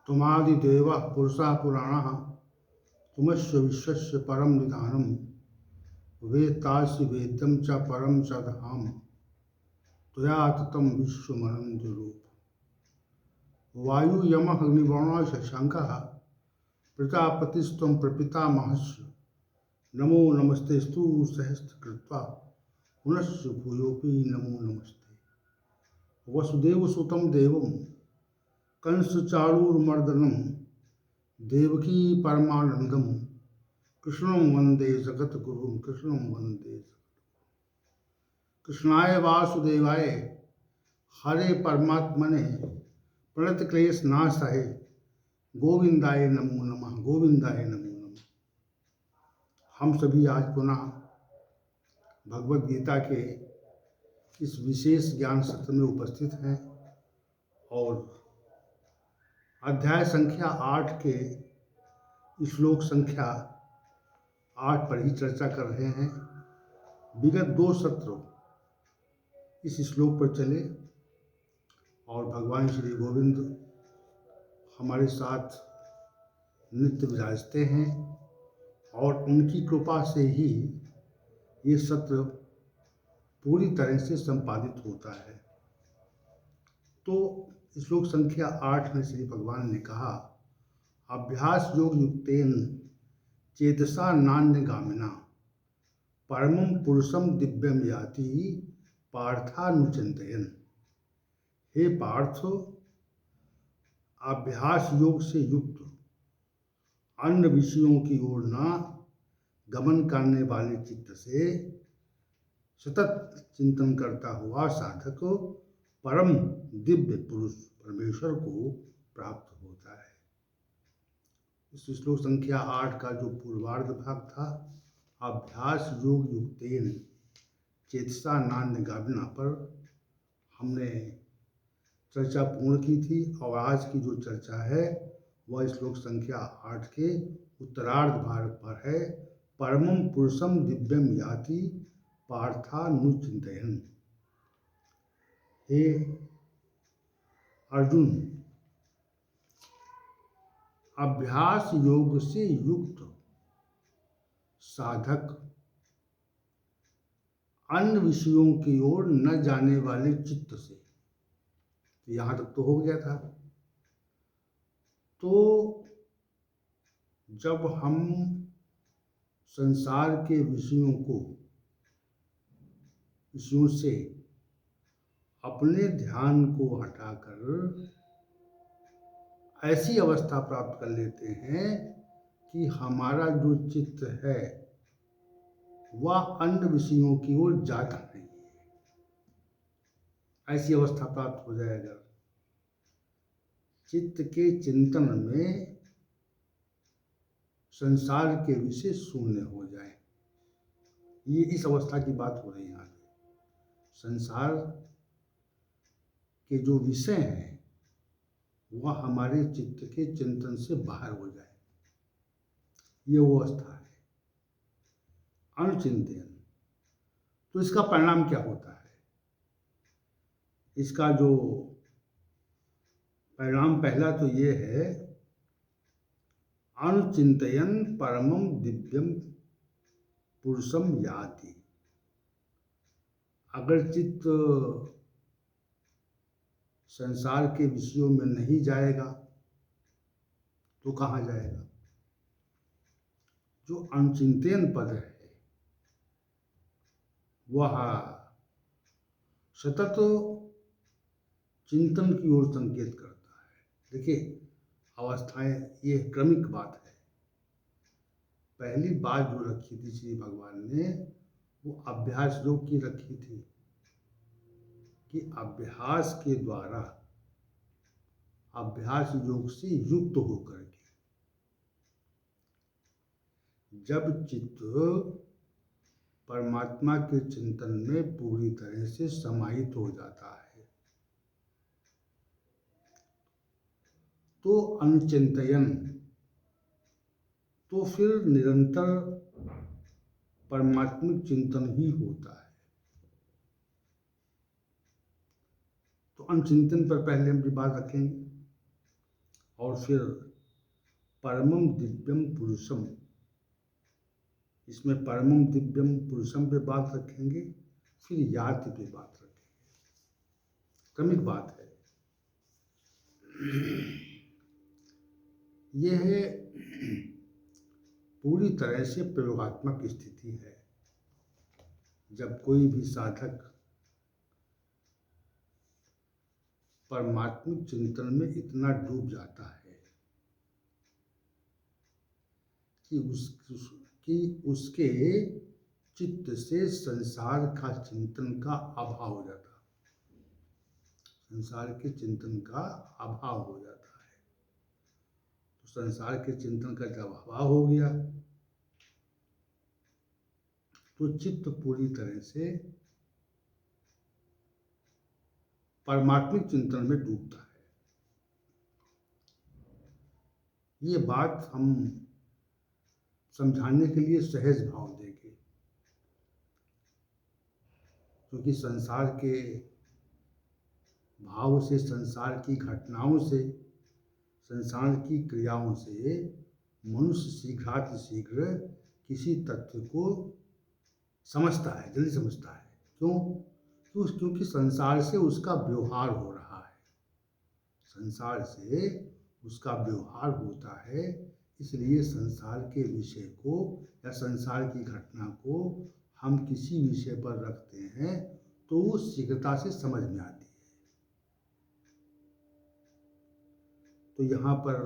तुमादिदेवः पुरुषः पुराणः तुमस्य विश्वस्य परम निधानम वेत्तासि वेद्यं च परम च धाम त्वया ततं विश्वमनंत रूप। वायु यम अग्निवर्णः शशांकः प्रजापतिस्त्वं प्रपितामहस्य नमो नमस्तेस्तु सहस्रकृत्वा पुनश्च भूयोऽपि नमो नमस्ते। वसुदेवसुतं देवं कंसचारूरमर्दनं देवकी परमानंदम कृष्णं वंदे जगद्गुरुं कृष्णं वंदे। कृष्णाय वासुदेवाय हरे परमात्मने प्रणतक्लेश नाशाय गोविंदाय नमो नमः गोविंदाय नमो नमः। हम सभी आज पुनः भगवद गीता के इस विशेष ज्ञान सत्र में उपस्थित हैं और अध्याय संख्या 8 के श्लोक संख्या 8 पर ही चर्चा कर रहे हैं। विगत 2 सत्र इस श्लोक पर चले और भगवान श्री गोविंद हमारे साथ नित्य विराजते हैं और उनकी कृपा से ही ये सत्र पूरी तरह से संपादित होता है। तो श्लोक संख्या 8 में श्री भगवान ने कहा, अभ्यास योग युक्तेन चेतसा नान्यगामिना परमं पुरुषम दिव्यम याति पार्थानुचिंतयन्। हे पार्थ, अभ्यास योग से युक्त अन्य विषयों की ओर न गमन करने वाले चित्त से सतत चिंतन करता हुआ साधक परम दिव्य पुरुष परमेश्वर को प्राप्त होता है। इस श्लोक संख्या 8 का जो पूर्वार्ध भाग था, अभ्यास योग युक्तेन चेतसा नान्यगामिना पर हमने चर्चा पूर्ण की थी और आज की जो चर्चा है वह श्लोक संख्या 8 के उत्तरार्ध भाग पर है। परमं पुरुषम दिव्यम याति पार्थानुचिंतयन्। हे अर्जुन, अभ्यास योग से युक्त साधक अन्य विषयों की ओर न जाने वाले चित्त से, यहाँ तक तो हो गया था। तो जब हम संसार के विषयों से अपने ध्यान को हटाकर ऐसी अवस्था प्राप्त कर लेते हैं कि हमारा जो चित्त है वह अन्य विषयों की ओर जाता नहीं है, ऐसी अवस्था प्राप्त हो जाएगा। चित्त के चिंतन में संसार के विषय शून्य हो जाए, ये इस अवस्था की बात हो रही है। यहाँ पे संसार के जो विषय हैं वह हमारे चित्त के चिंतन से बाहर हो जाए, ये वो अवस्था है अनुचिंतन। तो इसका परिणाम क्या होता है? इसका जो परिणाम पहला तो ये है, अनुचिंतयन् परमं दिव्यम पुरुषम याति। अगर चित्त संसार के विषयों में नहीं जाएगा तो कहाँ जाएगा? जो अनुचिंतन पद है वह सतत चिंतन की ओर संकेत करता है। देखिए अवस्थाएं, ये क्रमिक बात है। पहली बात जो रखी थी श्री भगवान ने वो अभ्यास योग की रखी थी कि अभ्यास के द्वारा, अभ्यास योग से युक्त होकर के जब चित्त परमात्मा के चिंतन में पूरी तरह से समाहित हो जाता है तो अनुचिंतयन, तो फिर निरंतर परमात्मिक चिंतन ही होता है। तो अनुचिंतन पर पहले हम बात रखेंगे। और फिर परमम दिव्यम पुरुषम, इसमें परमम दिव्यम पुरुषम पे बात रखेंगे, फिर याति पे बात रखेंगे। क्रमिक बात है। यह है पूरी तरह से प्रयोगात्मक स्थिति है। जब कोई भी साधक परमात्मिक चिंतन में इतना डूब जाता है कि उसके चित्त से संसार का चिंतन का अभाव हो जाता है, संसार के चिंतन का अभाव हो जाता है। तो संसार के चिंतन का जब अभाव हो गया तो चित्त पूरी तरह से परमात्मिक चिंतन में डूबता है। ये बात हम समझाने के लिए सहज भाव देंगे, क्योंकि संसार के भाव से, संसार की घटनाओं से, संसार की क्रियाओं से मनुष्य शीघ्रातिशीघ्र किसी तथ्य को समझता है, जल्दी समझता है। क्योंकि संसार से उसका व्यवहार हो रहा है, संसार से उसका व्यवहार होता है, इसलिए संसार के विषय को या संसार की घटना को हम किसी विषय पर रखते हैं तो वो शीघ्रता से समझ में आती है। तो यहाँ पर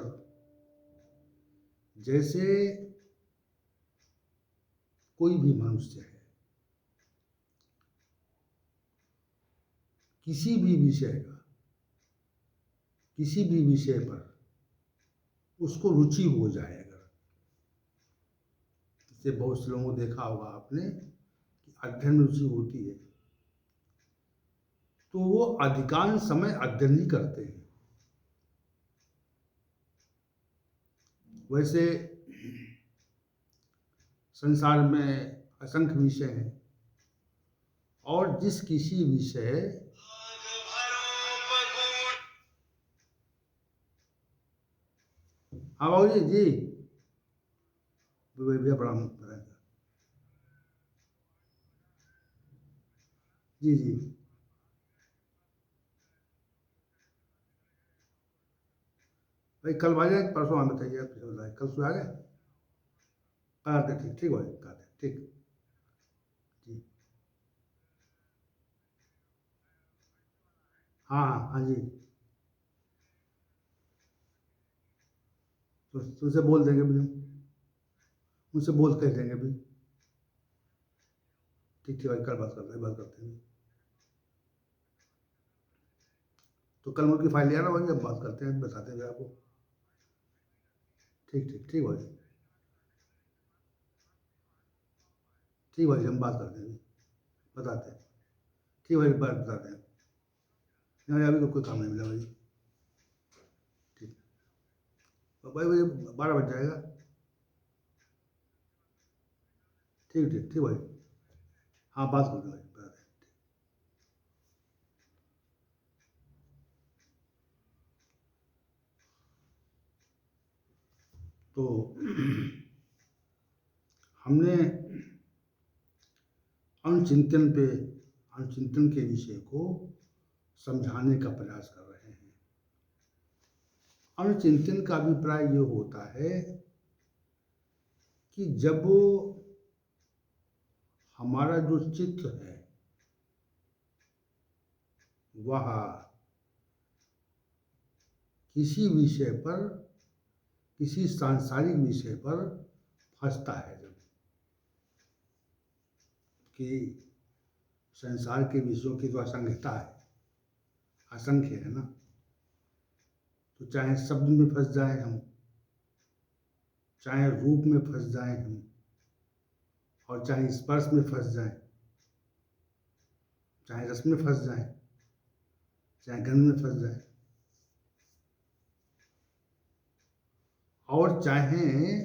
जैसे कोई भी मनुष्य है, किसी भी विषय पर उसको रुचि हो जाए, अगर जैसे बहुत से लोगों को देखा होगा आपने कि अध्ययन में रुचि होती है तो वो अधिकांश समय अध्ययन ही करते हैं। वैसे संसार में असंख्य विषय हैं और जिस किसी विषय हाँ बाबू जी भैया प्रणाम। जी जी भाई कल आ जाए, परसों आप बताइए, आप बताइए कल सुबह आ गए, कल आते, ठीक ठीक भाई, कल आते ठीक जी। हाँ हाँ हाँ जी, तो तुमसे बोल देंगे भी, हम उनसे बोल कह देंगे भी। ठीक ठीक भाई, कल बात करते हैं। तो कल उनकी फाइल ले आना भाई, हम बात करते हैं, बताते हैं आपको। ठीक ठीक ठीक भाई, ठीक भाई, हम बात करते हैं, बताते हैं। ठीक भाई, बात बताते हैं। नहीं अभी तो कोई काम नहीं मिला भाई। ठीक तो भाई भाई 12 बज जाएगा। ठीक ठीक ठीक भाई, हाँ बात करते हैं भाई, बताते हैं। तो हमने अनुचिंतन के विषय को समझाने का प्रयास कर रहे हैं। अनुचिंतन का अभिप्राय ये होता है कि जब हमारा जो चित्त है वह किसी विषय पर, किसी सांसारिक विषय पर फंसता है, जब कि संसार के विषयों की जो असंख्यता है, असंख्य है ना, तो चाहे शब्द में फंस जाए हम, चाहे रूप में फंस जाए हम, और चाहे स्पर्श में फंस जाए, चाहे रस में फंस जाए, चाहे गंध में फंस जाए, और चाहे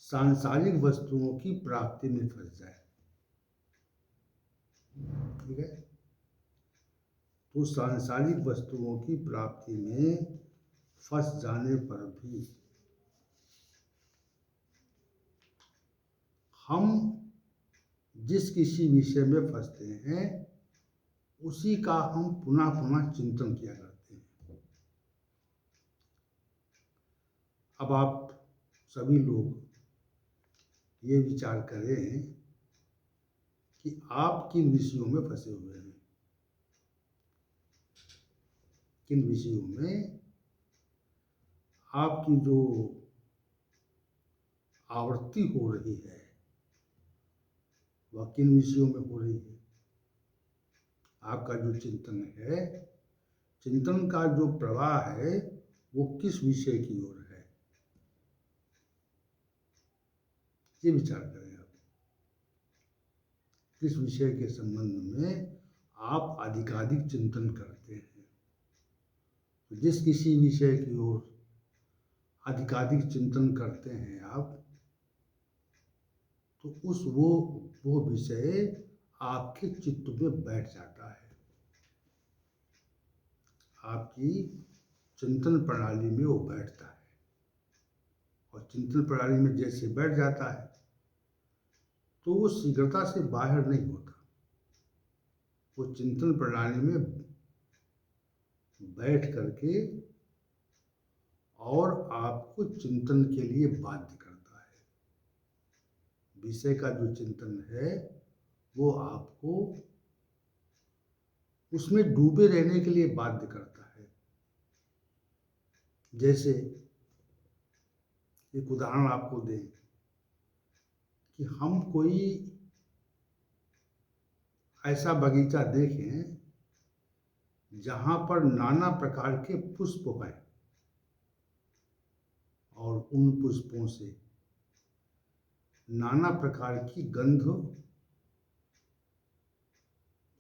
सांसारिक वस्तुओं की प्राप्ति में फंस जाए, ठीक है। तो सांसारिक वस्तुओं की प्राप्ति में फंस जाने पर भी हम जिस किसी विषय में फंसते हैं उसी का हम पुनः पुनः चिंतन किया करते हैं। अब आप सभी लोग ये विचार करें कि आप किन विषयों में फंसे हुए हैं, किन विषयों में आपकी जो आवृत्ति हो रही है वह किन विषयों में हो रही है। आपका जो चिंतन है, चिंतन का जो प्रवाह है वो किस विषय की ओर है, ये विचार करें आप। किस विषय के संबंध में आप अधिकाधिक चिंतन करते हैं। तो जिस किसी विषय की ओर अधिकाधिक चिंतन करते हैं आप, तो वो विषय आपके चित्त में बैठ जाता है, आपकी चिंतन प्रणाली में वो बैठता है। और चिंतन प्रणाली में जैसे बैठ जाता है तो वो शीघ्रता से बाहर नहीं होता। वो चिंतन प्रणाली में बैठ करके और आपको चिंतन के लिए बाध्य करता है। विषय का जो चिंतन है वो आपको उसमें डूबे रहने के लिए बाध्य करता है। जैसे एक उदाहरण आपको दें कि हम कोई ऐसा बगीचा देखें जहाँ पर नाना प्रकार के पुष्प हैं और उन पुष्पों से नाना प्रकार की गंध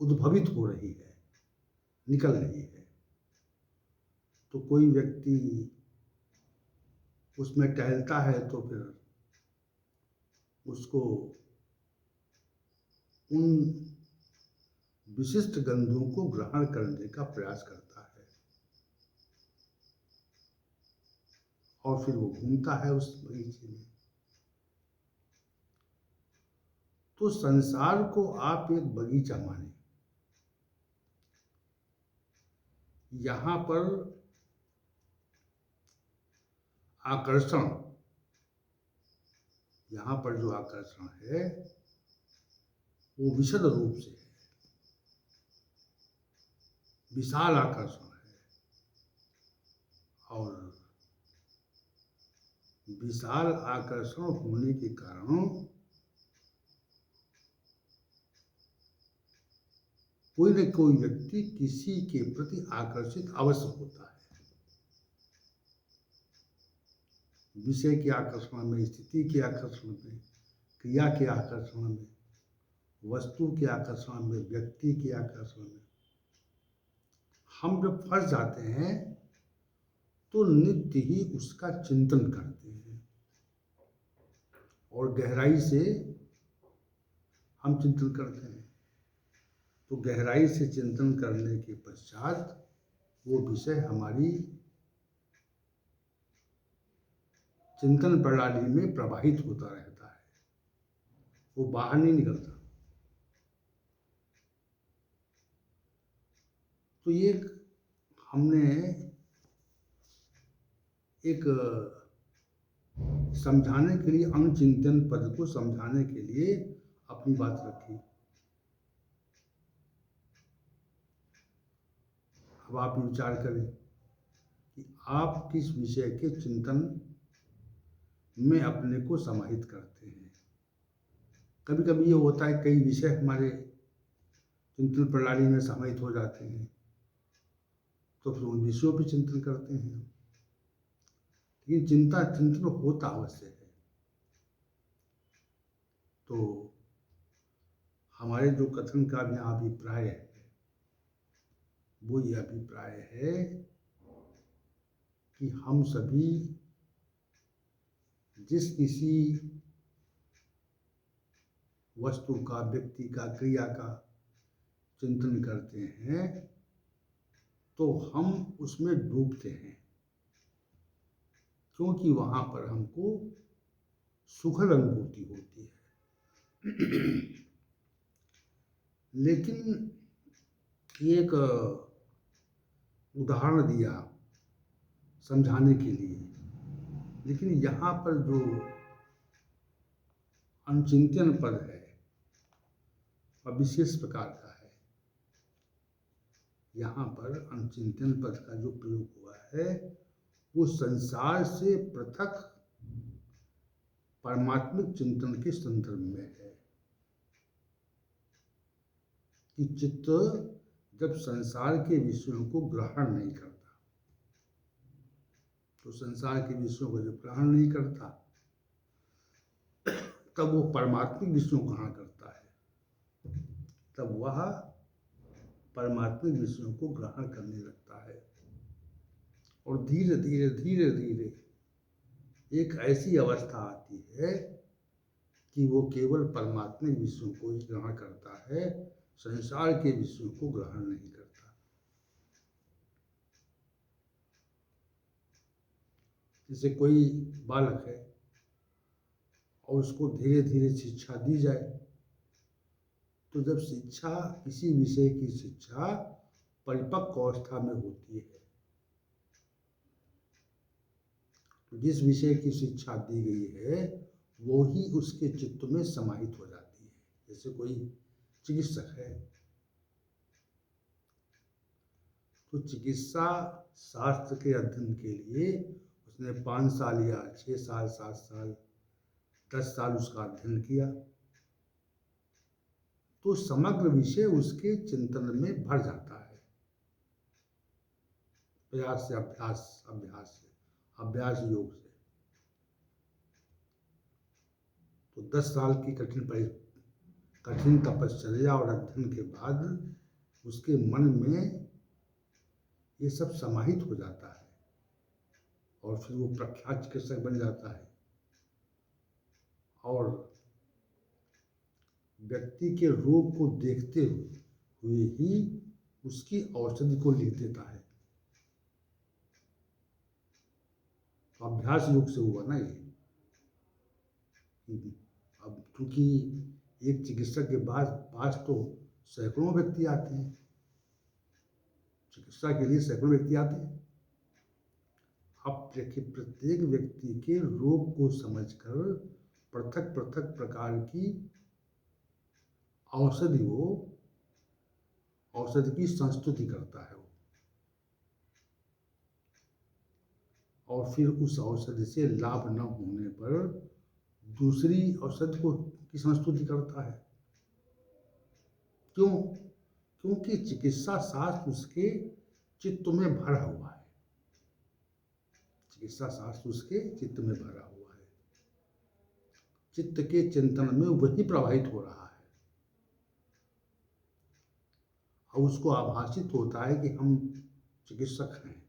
उद्भवित हो रही है, निकल रही है। तो कोई व्यक्ति उसमें टहलता है तो फिर उसको उन विशिष्ट गंधों को ग्रहण करने का प्रयास करता है और फिर वो घूमता है उस बगीचे में। तो संसार को आप एक बगीचा माने। यहाँ पर आकर्षण, यहाँ पर जो आकर्षण है वो विशद रूप से है, विशाल आकर्षण है। और विशाल आकर्षण होने के कारण कोई न कोई व्यक्ति किसी के प्रति आकर्षित अवश्य होता है। विषय के आकर्षण में, स्थिति के आकर्षण में, क्रिया के आकर्षण में, वस्तु के आकर्षण में, व्यक्ति के आकर्षण में हम जब फंस जाते हैं तो नित्य ही उसका चिंतन करते हैं और गहराई से हम चिंतन करते हैं। तो गहराई से चिंतन करने के पश्चात वो विषय हमारी चिंतन प्रणाली में प्रवाहित होता रहता है, वो बाहर नहीं निकलता। तो ये हमने एक समझाने के लिए, अनुचिंतन पद को समझाने के लिए अपनी बात रखी। अब आप विचार करें कि आप किस विषय के चिंतन में अपने को समाहित करते हैं। कभी कभी ये होता है कई विषय हमारे चिंतन प्रणाली में समाहित हो जाते हैं तो फिर उन विषयों पर चिंतन करते हैं। लेकिन चिंतन होता अवश्य है। तो हमारे जो कथन का भी अभिप्राय है वो ये अभिप्राय है कि हम सभी जिस किसी वस्तु का, व्यक्ति का, क्रिया का चिंतन करते हैं तो हम उसमें डूबते हैं। क्योंकि वहाँ पर हमको सुखद अनुभूति होती है। लेकिन एक उदाहरण दिया समझाने के लिए, लेकिन यहाँ पर जो अनुचिंतन पद है वह विशेष प्रकार का है। यहाँ पर अनुचिंतन पद का जो प्रयोग हुआ है वो संसार से पृथक परमात्मिक चिंतन के संदर्भ में है कि चित्त जब संसार के विषयों को ग्रहण नहीं करता, तो संसार के विषयों को जब ग्रहण नहीं करता तब वो परमात्मिक विषयों को ग्रहण करता है, तब वह परमात्मिक विषयों को ग्रहण करने लगता है और धीरे धीरे धीरे धीरे एक ऐसी अवस्था आती है कि वो केवल परमात्मिक विषयों को ही ग्रहण करता है, संसार के विषयों को ग्रहण नहीं करता। जैसे कोई बालक है और उसको धीरे धीरे शिक्षा दी जाए, तो जब शिक्षा किसी विषय की शिक्षा परिपक्व अवस्था में होती है, तो जिस विषय की शिक्षा दी गई है वो ही उसके चित्त में समाहित हो जाती है। जैसे कोई चिकित्सक है तो चिकित्सा शास्त्र के अध्ययन के लिए उसने 5 साल या 6 साल 7 साल 10 साल उसका अध्ययन किया, तो समग्र विषय उसके चिंतन में भर जाता है। प्रयास से अभ्यास योग से। तो 10 साल की कठिन तपश्चर्या और अध्ययन के बाद उसके मन में ये सब समाहित हो जाता है और फिर वो प्रख्यात चिकित्सक बन जाता है और व्यक्ति के रोग को देखते हुए ही उसकी औषधि को लिख देता है। तो अभ्यास योग से हुआ ना ये। अब क्योंकि एक चिकित्सक के पास तो सैकड़ों व्यक्ति आते हैं, चिकित्सा के लिए सैकड़ों व्यक्ति आते हैं। अब देखिए, प्रत्येक व्यक्ति के रोग को समझकर पृथक पृथक प्रकार की औषधि की संस्तुति करता है वो, और फिर उस औषधि से लाभ न होने पर दूसरी औषधि की संस्तुति करता है। क्यों? क्योंकि चिकित्सा शास्त्र उसके चित्त में भरा हुआ है। चिकित्सा शास्त्र उसके चित्त में भरा हुआ है, चित्त के चिंतन में वही प्रवाहित हो रहा है और उसको आभासित होता है कि हम चिकित्सक हैं।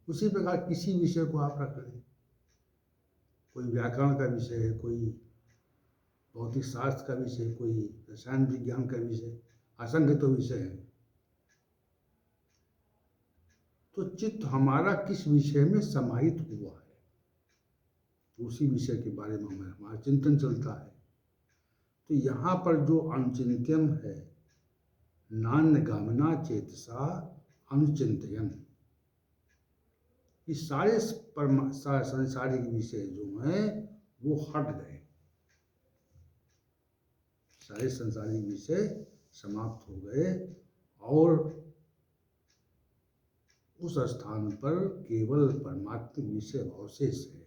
उसी प्रकार किसी विषय को आप रख लें, कोई व्याकरण का विषय है, कोई भौतिक शास्त्र का विषय, कोई रसायन विज्ञान का विषय, असंगत विषय है, तो चित्त हमारा किस विषय में समाहित हुआ है उसी विषय के बारे में हमारा चिंतन चलता है। तो यहाँ पर जो अनुचिंतन है, नान्यगामिना चेतसा अनुचिंतयन, ये सारे सांसारिक विषय जो हैं वो हट गए, सारे सांसारिक विषय समाप्त हो गए और उस स्थान पर केवल परमात्मिक विषय अवशेष है।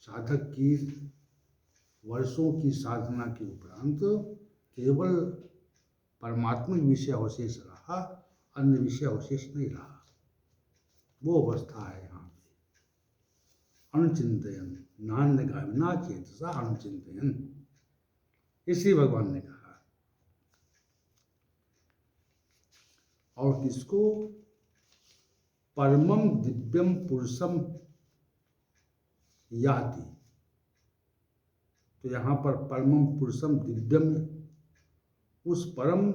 साधक की वर्षों की साधना के उपरांत केवल परमात्मिक विषय अवशेष रहा, अन्य विषय अवशेष नहीं रहा। वो अवस्था है यहाँ पे अनुचिंतयन, नान्यगामिना चेतसा अनुचिंतयन, इसी भगवान ने कहा। और किसको? परमम दिव्यम पुरुषम याति। तो यहाँ पर परमम पुरुषम दिव्यम, उस परम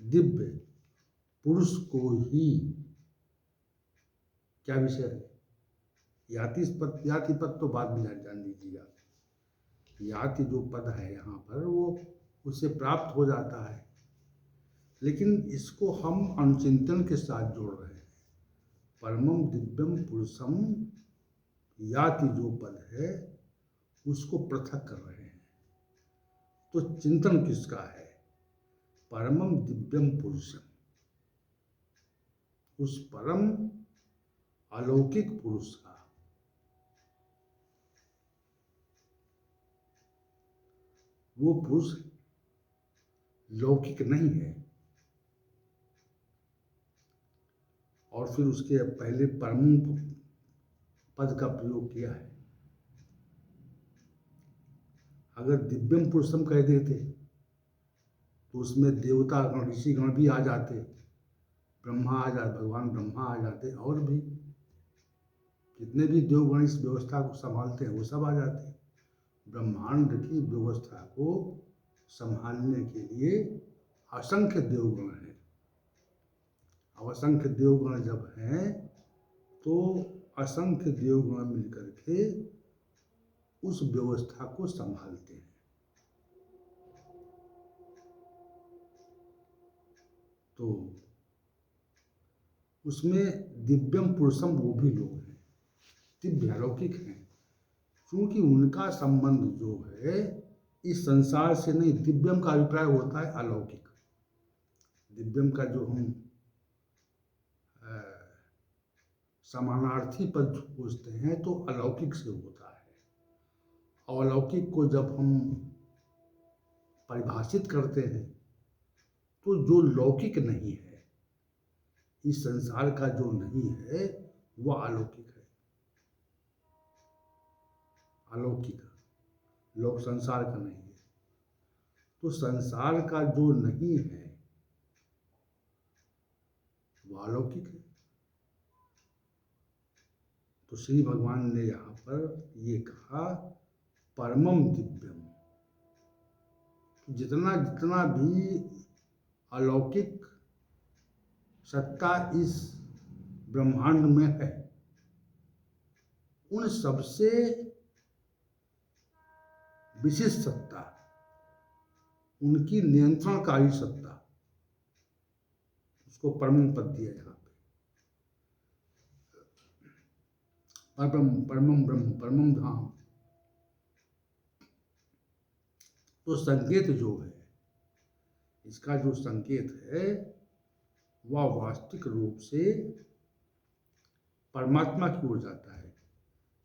दिव्य पुरुष को ही क्या विषय है? याति पद तो बाद में जान लीजिएगा। याति जो पद है यहाँ पर वो उससे प्राप्त हो जाता है, लेकिन इसको हम अनुचिंतन के साथ जोड़ रहे हैं। परमम दिव्यम पुरुषम याति जो पद है उसको पृथक कर रहे हैं। तो चिंतन किसका है? परमम दिव्यम पुरुषम, उस परम अलौकिक पुरुष का। वो पुरुष लौकिक नहीं है। और फिर उसके पहले परम पद का प्रयोग किया है। अगर दिव्यम पुरुषम कह देते तो उसमें देवता गण ऋषि गण भी आ जाते, ब्रह्मा आ जाते, भगवान ब्रह्मा आ जाते, और भी जितने भी देवगण इस व्यवस्था को संभालते हैं वो सब आ जाते। ब्रह्मांड की व्यवस्था को संभालने के लिए असंख्य देवगण हैं। अब असंख्य देवगण जब हैं तो असंख्य देवगण मिलकर के उस व्यवस्था को संभालते हैं। तो उसमें दिव्यम पुरुषम वो भी लोग हैं, दिव्य अलौकिक हैं, क्योंकि उनका संबंध जो है इस संसार से नहीं। दिव्यम का अभिप्राय होता है अलौकिक। दिव्यम का जो हम समानार्थी पद पूछते हैं तो अलौकिक से होता है। और अलौकिक को जब हम परिभाषित करते हैं तो जो लौकिक नहीं है, इस संसार का जो नहीं है, वह अलौकिक है। अलौकिक लोक संसार का नहीं है। तो संसार का जो नहीं है वह अलौकिक है। तो श्री भगवान ने यहाँ पर ये कहा परमम दिव्यम। जितना जितना भी अलौकिक सत्ता इस ब्रह्मांड में है, उन सबसे विशिष्ट सत्ता, उनकी नियंत्रणकारी सत्ता, उसको परम पद दिया यहाँ पे। परमम ब्रह्म, परमम धाम। तो संकेत जो है, इसका जो संकेत है वह वास्तविक रूप से परमात्मा की ओर जाता है,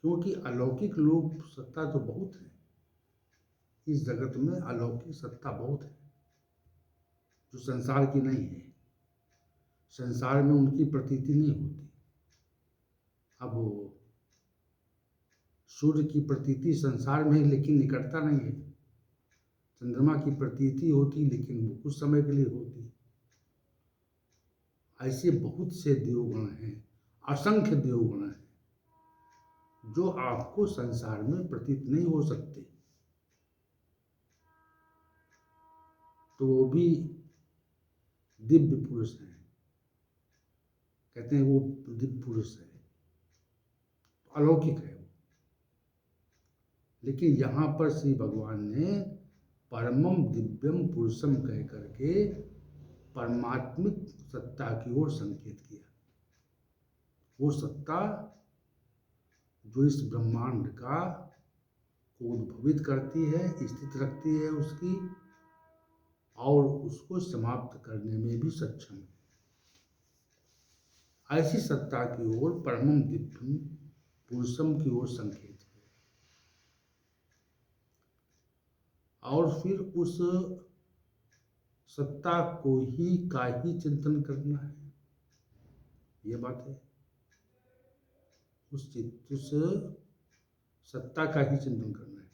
क्योंकि अलौकिक लोक सत्ता तो बहुत है इस जगत में। अलौकिक सत्ता बहुत है जो संसार की नहीं है। संसार में उनकी प्रतीति नहीं होती। अब सूर्य की प्रतीति संसार में है लेकिन निकटता नहीं है। चंद्रमा की प्रतीति होती लेकिन वो कुछ समय के लिए होती। ऐसे बहुत से देवगण हैं, असंख्य देवगण हैं जो आपको संसार में प्रतीत नहीं हो सकते। तो वो भी दिव्य पुरुष हैं। कहते हैं वो दिव्य पुरुष है, अलौकिक है वो। लेकिन यहाँ पर श्री भगवान ने परमम दिव्यम पुरुषम कह करके परमात्मिक सत्ता की ओर संकेत किया। वो सत्ता जो इस ब्रह्मांड का को उद्भवित करती है, स्थित रखती है उसकी, और उसको समाप्त करने में भी सक्षम है। ऐसी सत्ता की ओर परमम दिव्यम पुरुषम की ओर संकेत है। और फिर उस सत्ता को ही का ही चिंतन करना है, ये बात है। उस सत्ता का ही चिंतन करना है,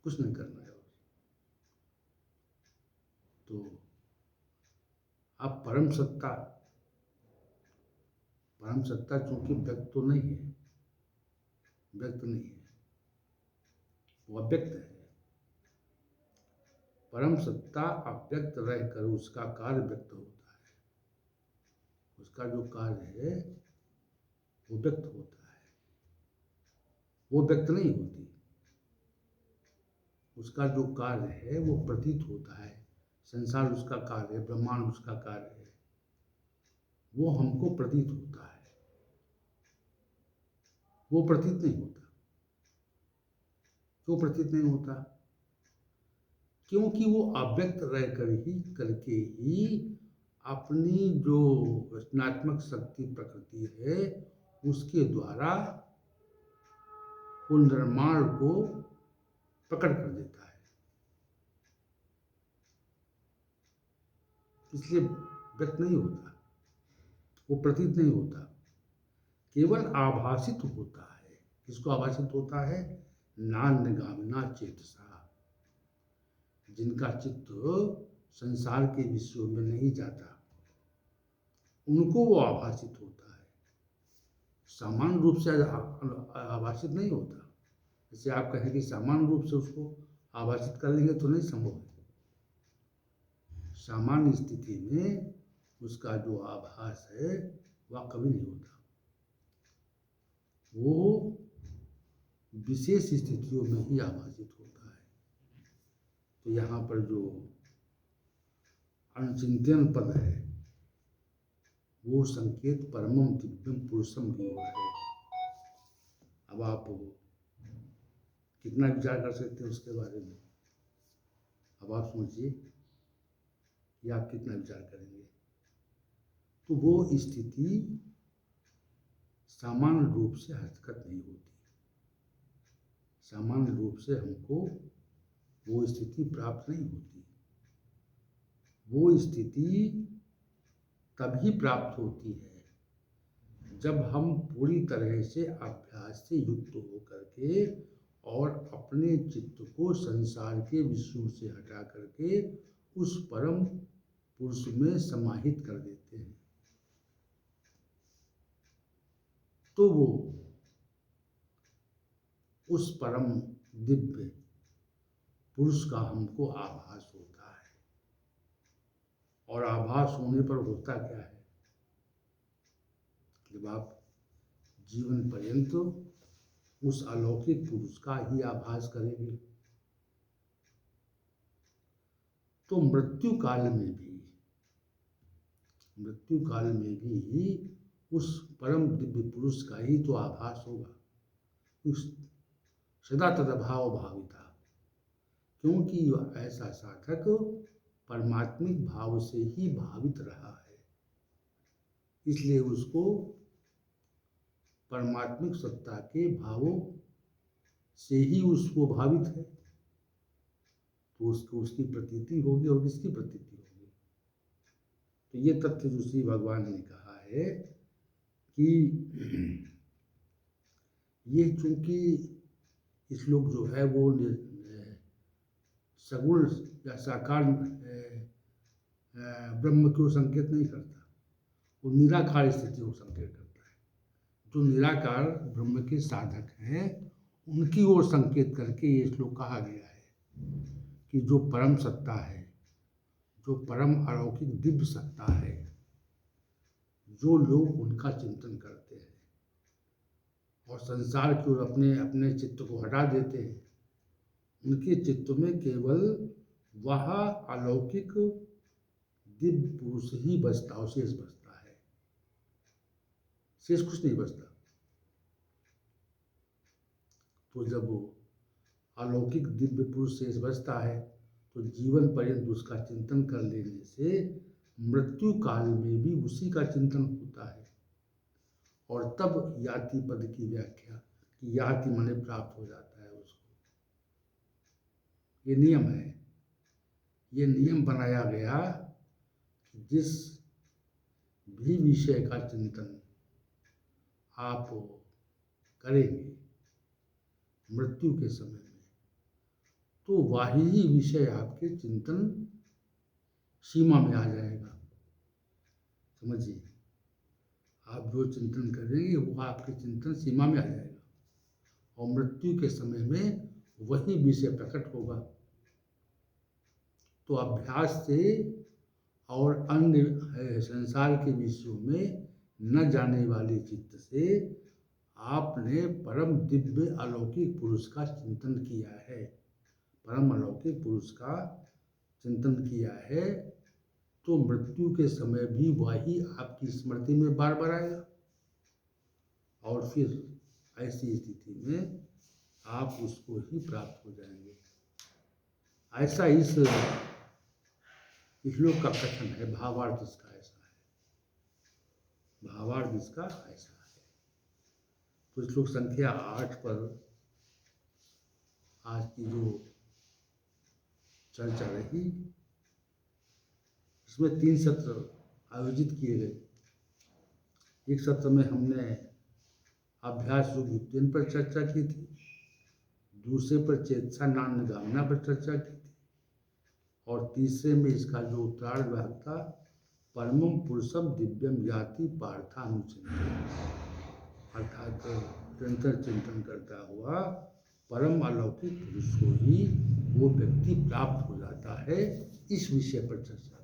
कुछ नहीं करना है। तो अब परम सत्ता चूंकि व्यक्त तो नहीं है, व्यक्त नहीं है, वो अव्यक्त है। परम सत्ता अव्यक्त रहकर उसका कार्य व्यक्त होता है। उसका जो कार्य है वो व्यक्त होता है, वो व्यक्त नहीं होती। उसका जो कार्य है वो प्रतीत होता है। संसार उसका कार्य है, ब्रह्मांड उसका कार्य है, वो हमको प्रतीत होता है, वो प्रतीत नहीं होता। क्यों प्रतीत नहीं होता? क्योंकि वो अव्यक्त रह कर ही करके ही अपनी जो रचनात्मक शक्ति प्रकृति है उसके द्वारा वो निर्माण को प्रकट कर देता है। इसलिए व्यक्त नहीं होता, वो प्रतीत नहीं होता, केवल आभासित होता है। किसको आभासित होता है? नान्यगामिना चेतसा, जिनका चित्त संसार के विषयों में नहीं जाता, उनको वो आभासित होता है। सामान्य रूप से आभासित नहीं होता। जैसे आप कहें कि सामान्य रूप से उसको आभासित कर लेंगे तो नहीं संभव है। सामान्य स्थिति में उसका जो आभास है वह कभी नहीं होता। वो विशेष स्थितियों में ही आभासित होता है। तो यहाँ पर जो अनचिंत्यन पद है वो संकेत परमम दिव्यम पुरुषम की ओर है। अब आप कितना विचार कर सकते हैं उसके बारे में? अब आप सोचिए कि आप कितना विचार करेंगे। तो वो स्थिति सामान्य रूप से हस्तगत नहीं होती। सामान्य रूप से हमको वो स्थिति प्राप्त नहीं होती। वो स्थिति तभी प्राप्त होती है जब हम पूरी तरह से अभ्यास से युक्त होकर के और अपने चित्त को संसार के विषयों से हटा करके उस परम पुरुष में समाहित कर देते हैं। तो वो उस परम दिव्य पुरुष का हमको आभास होता है। और आभास होने पर होता क्या है? जब आप जीवन पर्यंत उस अलौकिक पुरुष का ही आभास करेंगे तो मृत्यु काल में भी उस परम दिव्य पुरुष का ही तो आभास होगा। उस सदा तदभाव भाविता, क्योंकि वह ऐसा साधक परमात्मिक भाव से ही भावित रहा है, इसलिए उसको परमात्मिक सत्ता के भावों से ही उसको भावित है। तो उसको उसकी प्रतीति होगी। और किसकी प्रतीति होगी? तो ये तथ्य जो श्री भगवान ने कहा है कि ये चूंकि श्लोक जो है वो सगुण या साकार ब्रह्म को संकेत नहीं करता, वो निराकार स्थिति को संकेत करता है। जो निराकार ब्रह्म के साधक हैं उनकी ओर संकेत करके ये श्लोक कहा गया है कि जो परम सत्ता है, जो परम अलौकिक दिव्य सत्ता है, जो लोग उनका चिंतन करते हैं और संसार की ओर अपने अपने चित्त को हटा देते हैं, उनके चित्त में केवल वह अलौकिक दिव्य पुरुष ही बसता, अवशेष बसता है, शेष कुछ नहीं बसता। तो जब अलौकिक दिव्य पुरुष शेष बसता है तो जीवन पर्यंत उसका चिंतन कर लेने से मृत्यु काल में भी उसी का चिंतन होता है। और तब याति पद की व्याख्या कि याति माने प्राप्त हो जाता है उसको। ये नियम है, ये नियम बनाया गया कि जिस भी विषय का चिंतन आप करेंगे मृत्यु के समय में, तो वही विषय आपके चिंतन सीमा में आ जाएगा। समझिए, आप जो चिंतन करेंगे वो आपके चिंतन सीमा में आ जाएगा और मृत्यु के समय में वही विषय प्रकट होगा। तो अभ्यास से और अन्य संसार के विषयों में न जाने वाले चित्त से आपने परम दिव्य अलौकिक पुरुष का चिंतन किया है, परम अलौकिक पुरुष का चिंतन किया है, तो मृत्यु के समय भी वही आपकी स्मृति में बार बार आएगा और फिर ऐसी स्थिति में आप उसको ही प्राप्त हो जाएंगे। ऐसा इस श्लोक का कथन है, भावार्थ इसका ऐसा है, भावार्थ इसका ऐसा है। तो श्लोक संख्या 8 पर आज की जो चर्चा रही, इसमें 3 सत्र आयोजित किए गए। एक सत्र में हमने अभ्यास योग युक्तेन पर चर्चा की थी, दूसरे पर चेतसा नान्यगामिना पर चर्चा की थी, और तीसरे में इसका जो उत्तरार्ध भाग था, परमम पुरुषम दिव्यम याति पार्थानुचिंतन, अर्थात निरंतर चिंतन करता हुआ परम अलौकिक पुरुष को ही वो व्यक्ति प्राप्त हो जाता है। इस विषय पर चर्चा